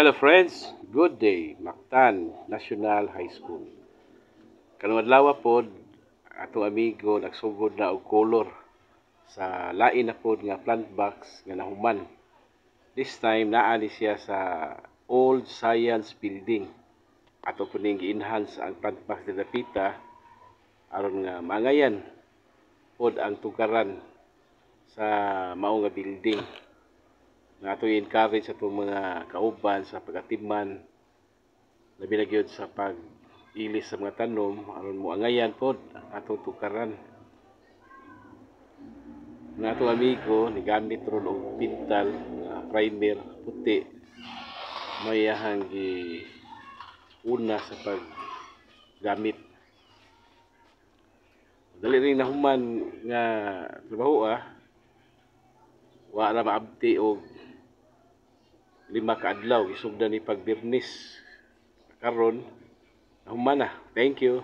Hello friends, good day, Mactan National High School. Kanong adlaw pod atong amigo nagsugod na og color sa lain na pod nga plant box nga nahuman. This time naa ni siya sa Old Science Building. Ato po ning gi-enhance ang plant box ni Dapita aron nga maangayan pod ang tugaran sa mao nga building. Nga ato i-encourage sa itong mga kauban sa pag-atiman, labi na gyud sa pag-ilis sa mga tanom aron mo angayan pod ang atong tukaran. Nga atong amigo ni gamit ron og pintal nga primer puti, mayahang gi una sa paggamit. Dali rin nahuman nga trabaho wa ra maabti og 5 ka adlaw isugdan ni pagbirnis karon nahuman na. Thank you.